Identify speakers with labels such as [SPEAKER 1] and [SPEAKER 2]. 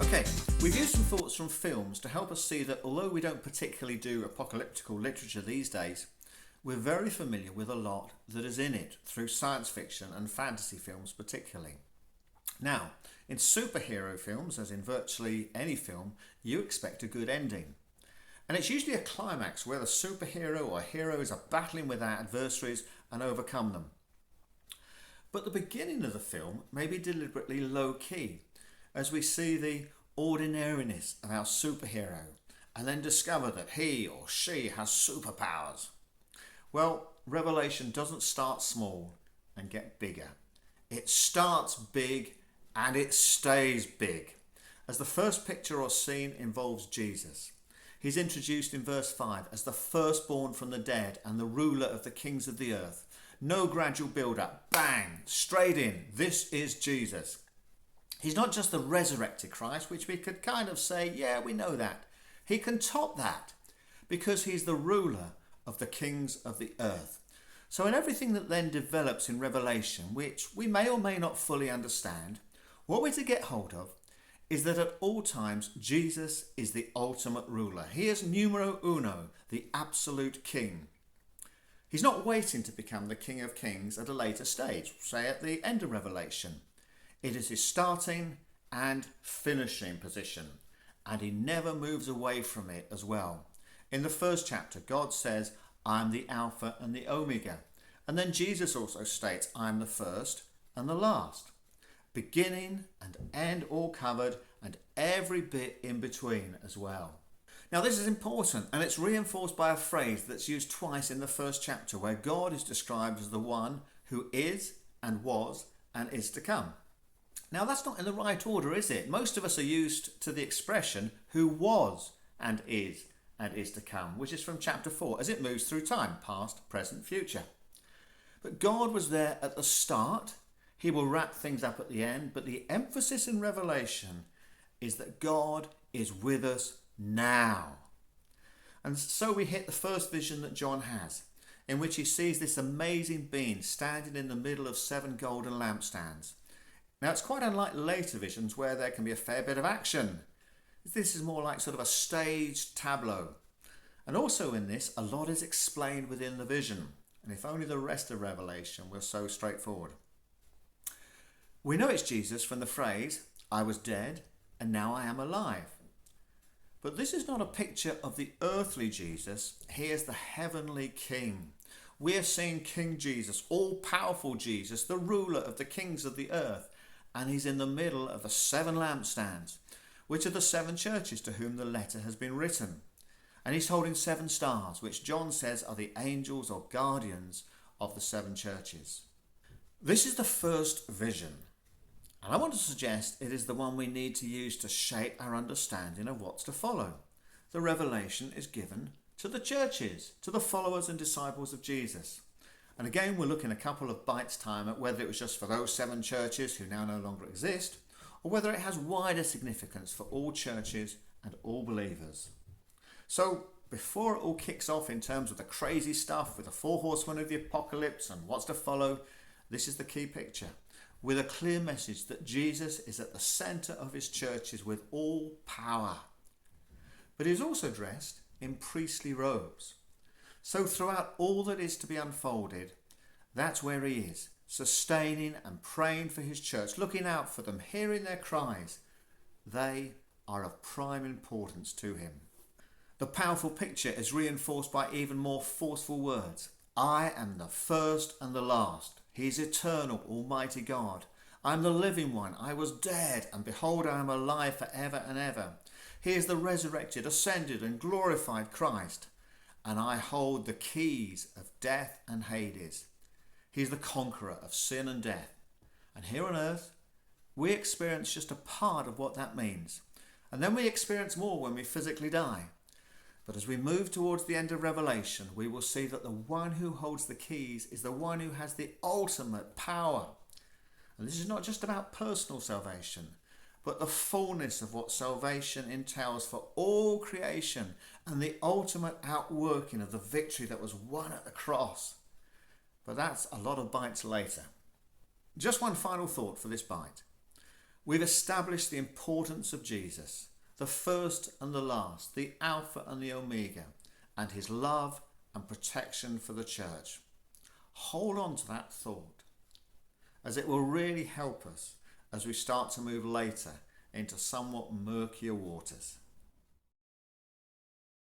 [SPEAKER 1] Okay, we've used some thoughts from films to help us see that although we don't particularly do apocalyptical literature these days, we're very familiar with a lot that is in it through science fiction and fantasy films particularly. Now, in superhero films, as in virtually any film, you expect a good ending. And it's usually a climax where the superhero or heroes are battling with their adversaries and overcome them. But the beginning of the film may be deliberately low key, as we see the ordinariness of our superhero and then discover that he or she has superpowers. Well, Revelation doesn't start small and get bigger. It starts big and it stays big. As the first picture or scene involves Jesus, he's introduced in verse 5 as the firstborn from the dead and the ruler of the kings of the earth. No gradual build up, bang, straight in. This is Jesus. He's not just the resurrected Christ, which we could kind of say, yeah, we know that. He can top that because he's the ruler of the kings of the earth. So in everything that then develops in Revelation, which we may or may not fully understand, what we're to get hold of is that at all times Jesus is the ultimate ruler. He is numero uno, the absolute king. He's not waiting to become the King of Kings at a later stage, say at the end of Revelation. It is his starting and finishing position, and he never moves away from it as well. In the first chapter, God says, I'm the Alpha and the Omega. And then Jesus also states, I'm the first and the last. Beginning and end all covered, and every bit in between as well. Now this is important, and it's reinforced by a phrase that's used twice in the first chapter, where God is described as the one who is and was and is to come. Now that's not in the right order, is it? Most of us are used to the expression who was and is to come, which is from chapter 4 as it moves through time, past, present, future. But God was there at the start. He will wrap things up at the end, but the emphasis in Revelation is that God is with us now. And so we hit the first vision that John has, in which he sees this amazing being standing in the middle of 7 golden lampstands. Now it's quite unlike later visions where there can be a fair bit of action. This is more like sort of a staged tableau. And also in this, a lot is explained within the vision. And if only the rest of Revelation were so straightforward. We know it's Jesus from the phrase, I was dead and now I am alive. But this is not a picture of the earthly Jesus. He is the heavenly King. We are seeing King Jesus, all-powerful Jesus, the ruler of the kings of the earth. And he's in the middle of the 7 lampstands, which are the 7 churches to whom the letter has been written. And he's holding 7 stars, which John says are the angels or guardians of the 7 churches. This is the first vision. And I want to suggest it is the one we need to use to shape our understanding of what's to follow. The revelation is given to the churches, to the followers and disciples of Jesus. And again, we'll look in a couple of bites' time at whether it was just for those 7 churches who now no longer exist, or whether it has wider significance for all churches and all believers. So, before it all kicks off in terms of the crazy stuff with the 4 horsemen of the apocalypse and what's to follow, this is the key picture, with a clear message that Jesus is at the centre of his churches with all power. But he is also dressed in priestly robes. So throughout all that is to be unfolded, that's where he is, sustaining and praying for his church, looking out for them, hearing their cries. They are of prime importance to him. The powerful picture is reinforced by even more forceful words. I am the first and the last. He is eternal, almighty God. I am the living one. I was dead, and behold, I am alive forever and ever. He is the resurrected, ascended, and glorified Christ. And I hold the keys of death and Hades. He is the conqueror of sin and death. And here on earth, we experience just a part of what that means. And then we experience more when we physically die. But as we move towards the end of Revelation, we will see that the one who holds the keys is the one who has the ultimate power. And this is not just about personal salvation, but the fullness of what salvation entails for all creation and the ultimate outworking of the victory that was won at the cross. But that's a lot of bites later. Just one final thought for this bite. We've established the importance of Jesus, the first and the last, the Alpha and the Omega, and his love and protection for the church. Hold on to that thought, as it will really help us as we start to move later into somewhat murkier waters.